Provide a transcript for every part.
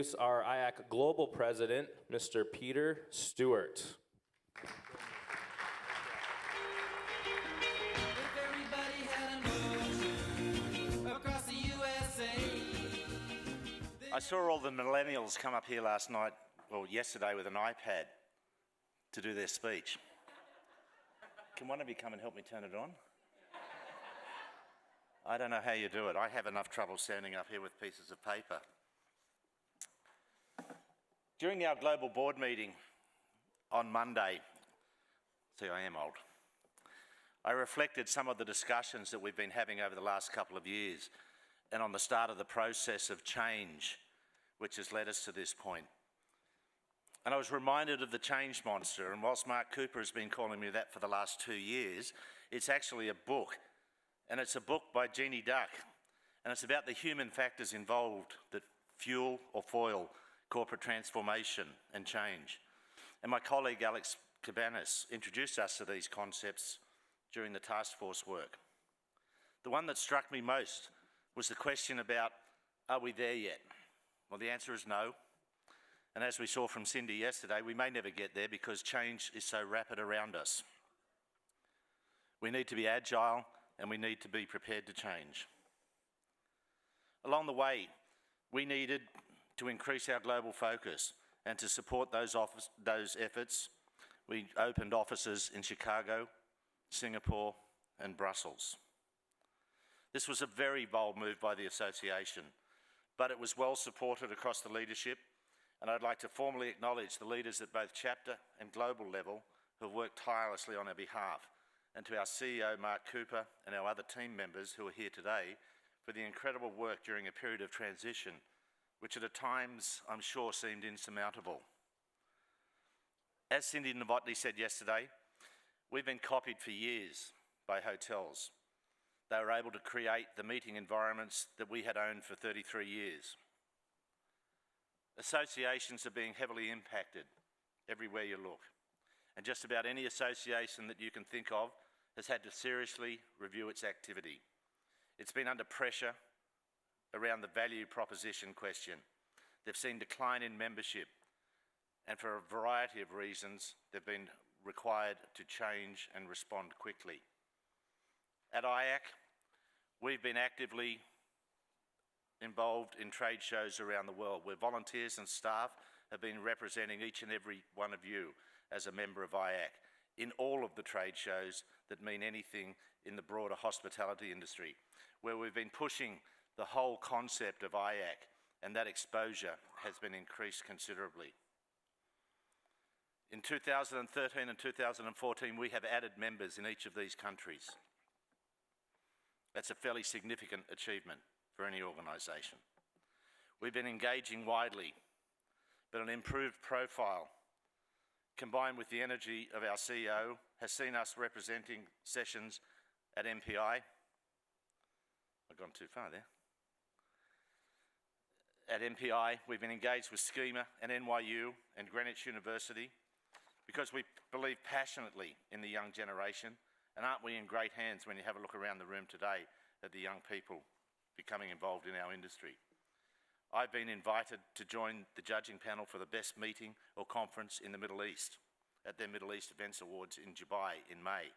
introduce our IACC Global President, Mr. Peter Stewart. I saw all the millennials come up here last night, or yesterday, with an iPad to do their speech. Can one of you come and help me turn it on? I don't know how you do it. I have enough trouble standing up here with pieces of paper. During our global board meeting on Monday, see, I am old, I reflected some of the discussions that we've been having over the last couple of years and on the start of the process of change which has led us to this point. And I was reminded of the change monster, and whilst Mark Cooper has been calling me that for the last 2 years, it's actually a book. And it's a book by Jeannie Duck, and it's about the human factors involved that fuel or foil corporate transformation and change. And my colleague Alex Cabanas introduced us to these concepts during the task force work. The one that struck me most was the question about, are we there yet? Well, the answer is no. And as we saw from Cindy yesterday, we may never get there because change is so rapid around us. We need to be agile, and we need to be prepared to change. Along the way, we needed to increase our global focus, and to support those efforts, we opened offices in Chicago, Singapore, and Brussels. This was a very bold move by the association, but it was well supported across the leadership, and I'd like to formally acknowledge the leaders at both chapter and global level who have worked tirelessly on our behalf, and to our CEO, Mark Cooper, and our other team members who are here today for the incredible work during a period of transition, which at times, I'm sure, seemed insurmountable. As Cindy Novotny said yesterday, we've been copied for years by hotels. They were able to create the meeting environments that we had owned for 33 years. Associations are being heavily impacted everywhere you look, and just about any association that you can think of has had to seriously review its activity. It's been under pressure around the value proposition question. They've seen decline in membership, and for a variety of reasons, they've been required to change and respond quickly. At IACC, we've been actively involved in trade shows around the world, where volunteers and staff have been representing each and every one of you as a member of IACC in all of the trade shows that mean anything in the broader hospitality industry, where we've been pushing the whole concept of IACC, and that exposure has been increased considerably. In 2013 and 2014, we have added members in each of these countries. That's a fairly significant achievement for any organisation. We've been engaging widely, but an improved profile, combined with the energy of our CEO, has seen us representing sessions at MPI. I've gone too far there. At MPI, we've been engaged with Schema and NYU and Greenwich University because we believe passionately in the young generation, and aren't we in great hands when you have a look around the room today at the young people becoming involved in our industry. I've been invited to join the judging panel for the best meeting or conference in the Middle East at their Middle East Events Awards in Dubai in May.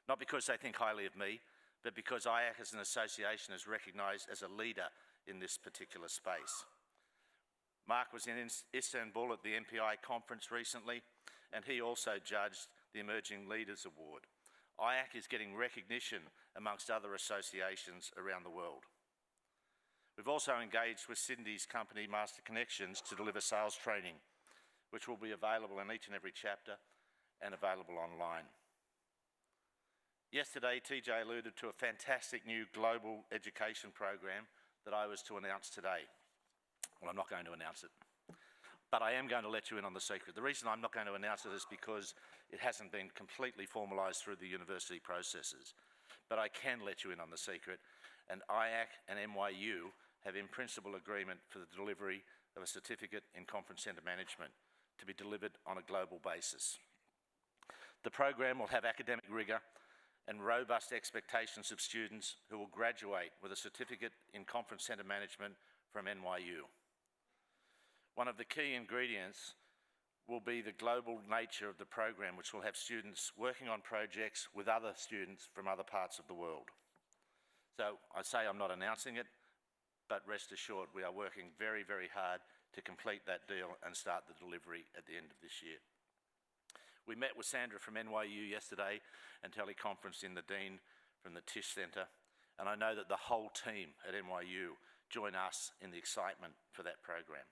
Not because they think highly of me, but because IACC as an association is recognised as a leader in this particular space. Mark was in Istanbul at the MPI conference recently, and he also judged the Emerging Leaders Award. IACC is getting recognition amongst other associations around the world. We've also engaged with Cindy's company, Master Connections, to deliver sales training, which will be available in each and every chapter and available online. Yesterday, TJ alluded to a fantastic new global education program that I was to announce today. Well, I'm not going to announce it, but I am going to let you in on the secret. The reason I'm not going to announce it is because it hasn't been completely formalised through the university processes. But I can let you in on the secret, and IACC and NYU have in principle agreement for the delivery of a certificate in conference centre management to be delivered on a global basis. The program will have academic rigour and robust expectations of students who will graduate with a certificate in conference centre management from NYU. One of the key ingredients will be the global nature of the program, which will have students working on projects with other students from other parts of the world. So I say I'm not announcing it, but rest assured we are working very, very hard to complete that deal and start the delivery at the end of this year. We met with Sandra from NYU yesterday and teleconferenced in the Dean from the Tisch Centre, and I know that the whole team at NYU join us in the excitement for that program.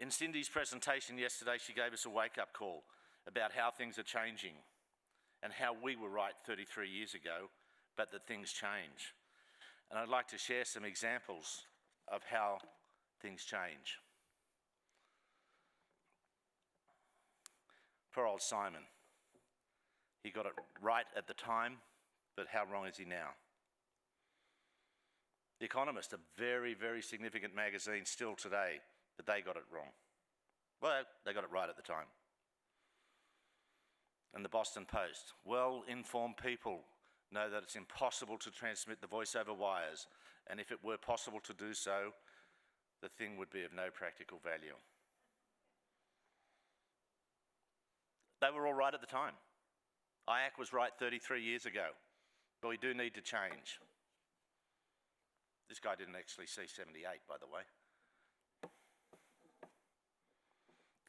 In Cindy's presentation yesterday, she gave us a wake-up call about how things are changing and how we were right 33 years ago, but that things change. And I'd like to share some examples of how things change. Poor old Simon. He got it right at the time, but how wrong is he now? The Economist, a very, very significant magazine still today, but they got it wrong. Well, they got it right at the time. And the Boston Post, well-informed people know that it's impossible to transmit the voice over wires, and if it were possible to do so, the thing would be of no practical value. They were all right at the time. IAC was right 33 years ago, but we do need to change. This guy didn't actually see 78, by the way.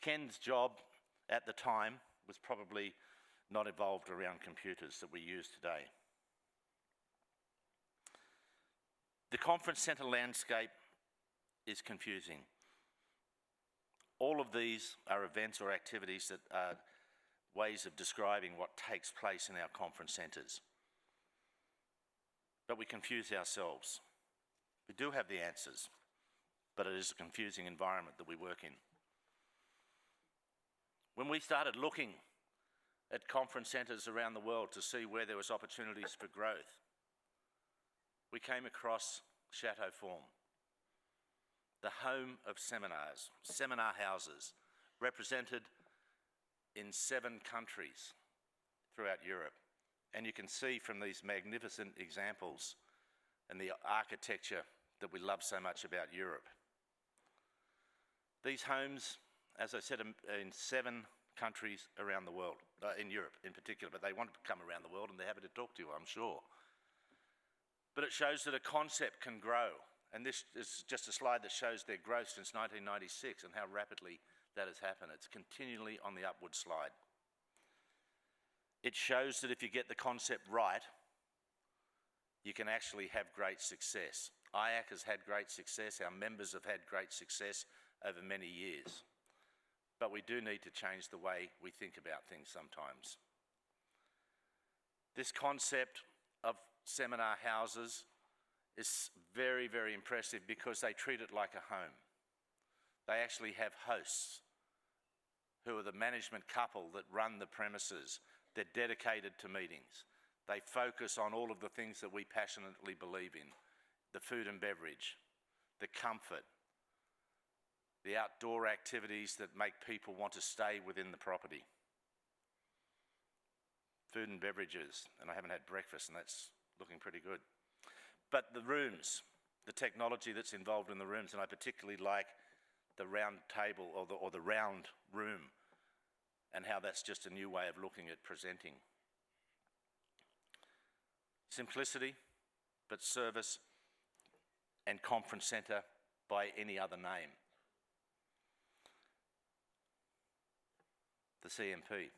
Ken's job at the time was probably not evolved around computers that we use today. The conference centre landscape is confusing. All of these are events or activities that are ways of describing what takes place in our conference centres. But we confuse ourselves. We do have the answers, but it is a confusing environment that we work in. When we started looking at conference centres around the world to see where there was opportunities for growth, we came across Chateau Forme, the home of seminars, seminar houses, represented in 7 countries throughout Europe. And you can see from these magnificent examples and the architecture that we love so much about Europe. These homes, as I said, in 7 countries around the world, in Europe in particular, but they want to come around the world and they're happy to talk to you, I'm sure. But it shows that a concept can grow. And this is just a slide that shows their growth since 1996 and how rapidly that has happened. It's continually on the upward slide. It shows that if you get the concept right, you can actually have great success. IAC has had great success, our members have had great success over many years. But we do need to change the way we think about things sometimes. This concept of seminar houses is very, very impressive because they treat it like a home. They actually have hosts who are the management couple that run the premises. They're dedicated to meetings. They focus on all of the things that we passionately believe in: the food and beverage, the comfort, the outdoor activities that make people want to stay within the property. Food and beverages, and I haven't had breakfast and that's looking pretty good. But the rooms, the technology that's involved in the rooms, and I particularly like the round table or the round room and how that's just a new way of looking at presenting. Simplicity, but service and conference centre by any other name. The CMP.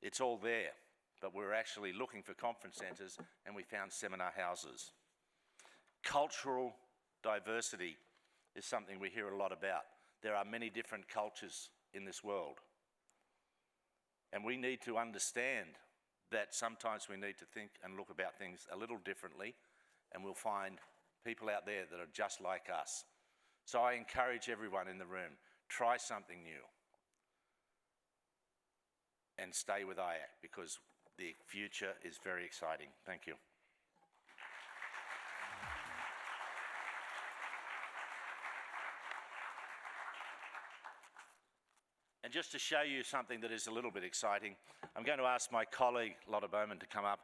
It's all there, but we're actually looking for conference centres and we found seminar houses. Cultural diversity is something we hear a lot about. There are many different cultures in this world. And we need to understand that sometimes we need to think and look about things a little differently, and we'll find people out there that are just like us. So I encourage everyone in the room, try something new and stay with IAC because the future is very exciting. Thank you. And just to show you something that is a little bit exciting, I'm going to ask my colleague Lotta Bowman to come up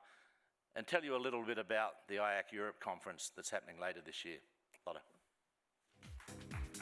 and tell you a little bit about the IAC Europe conference that's happening later this year.